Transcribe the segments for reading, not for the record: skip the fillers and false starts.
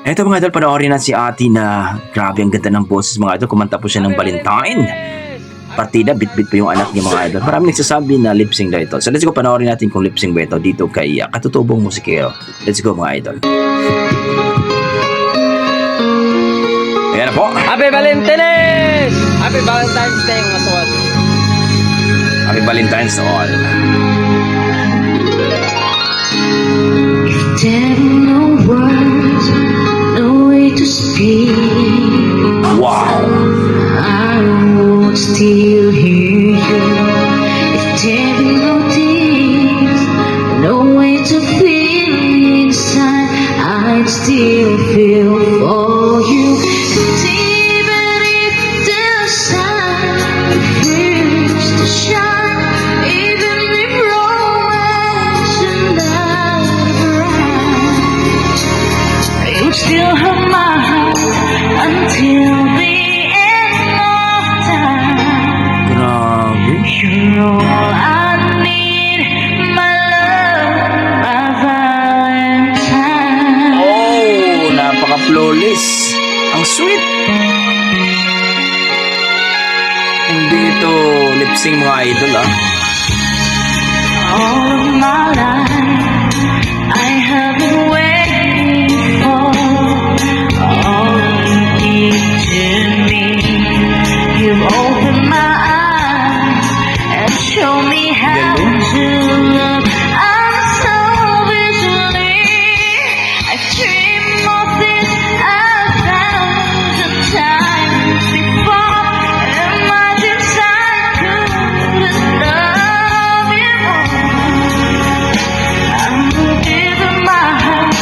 Eto mga idol, panoorin na si Ate na grabe ang ganda ng boses mga idol. Kumanta po siya ng Valentine. Partida, bit-bit po yung anak niya mga idol. Maraming nagsasabi na lip-sync daw ito. So let's go, panoorin natin kung lip-sync ba ito dito kay Katutubong Musikero. Let's go mga idol. Ayan na po. Happy Valentine's! Happy Valentine's Day mga suwad. Happy Valentine's to all. There were no words, no way to speak. Wow! I would still hear you. If there were no tears, no way to feel inside, I'd still feel for you. And even if the sun refused to shine, even if romance and love rise, you still have my heart until the end of time. Grabe. You're all I need, my love, my Valentine. Oh, napaka-flawless. Ang sweet. Hindi ito lip-sync mga idol All of my life, I have been waiting for all you give to me. You've opened my eyes and shown me how to love unselfishly. I've dreamed of this 1,000 times before, and my desire couldn't love you more. I'm giving my heart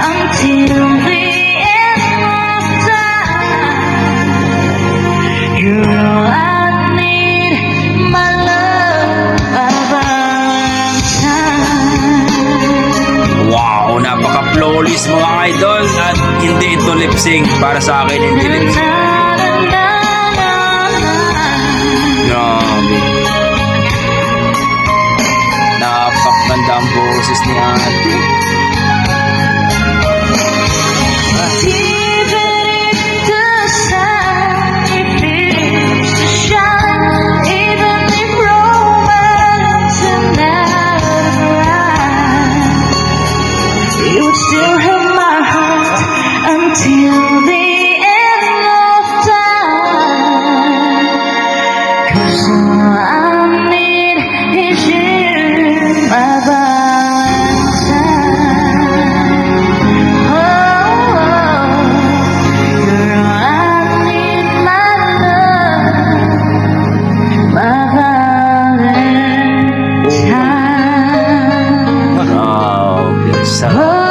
until the end of time. You're all I need, my love, my Valentine. Wow, napaka-flawless mga idol. At hindi ito lip-sync. Para sa akin, hindi lip-sync. Grabe. Napakaganda ang boses ni Ate. Even if the sun refused to shine, even if romance and love rise, you would still have my heart until the end of time. 'Cause all I need is you, my Valentine. Oh, you're all I need, my love, my Valentine. Grabe. Sarap.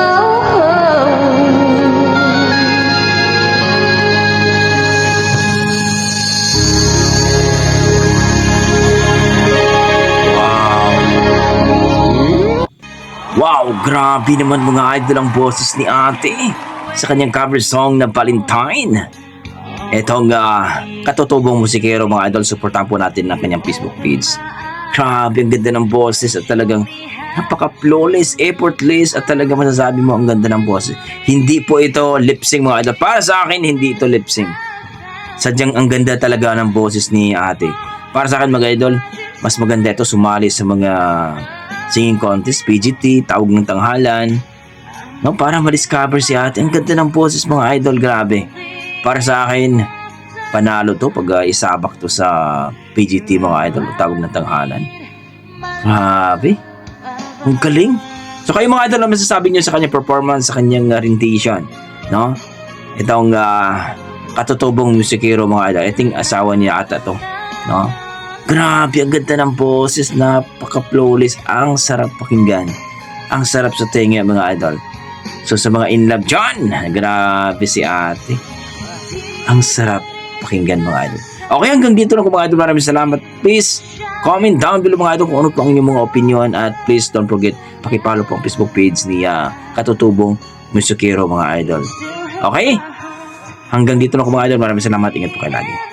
Wow, grabe naman mga idol ang boses ni Ate sa kanyang cover song na Valentine. Etong Katutubong Musikero mga idol, supportan po natin ang kanyang Facebook page. Grabe, ang ganda ng boses at talagang napaka-flawless, effortless at talagang masasabi mo ang ganda ng boses. Hindi po ito lip-sync mga idol. Para sa akin, hindi ito lip-sync. Sadyang ang ganda talaga ng boses ni Ate. Para sa akin mga idol, mas maganda ito sumali sa mga singing contest, PGT, tawag ng tanghalan, no, para ma-discover si Ate. Ang ganda ng boses mga idol, grabe. Para sa akin, panalo to pag isabak to sa PGT mga idol, tawag ng tanghalan. Grabe. Ang galing. So kayo mga idol, ano masasabi niyo sa kanyang performance, sa kanyang rendition, no? Itong Katutubong Musikero mga idol. I think asawa niya ata to, no? Grabe, ang ganda ng boses, napaka-flawless, ang sarap pakinggan. Ang sarap sa tenga mga idol. So sa mga in love dyan, grabe si Ate. Ang sarap pakinggan mga idol. Okay, hanggang dito lang mga idol. Maraming salamat. Please, comment down below mga idol kung ano po ang inyong mga opinion. At please don't forget, pakipollow po ang Facebook page ni Katutubong Musikero mga idol. Okay? Hanggang dito lang mga idol. Maraming salamat. Ingat po kayo lagi.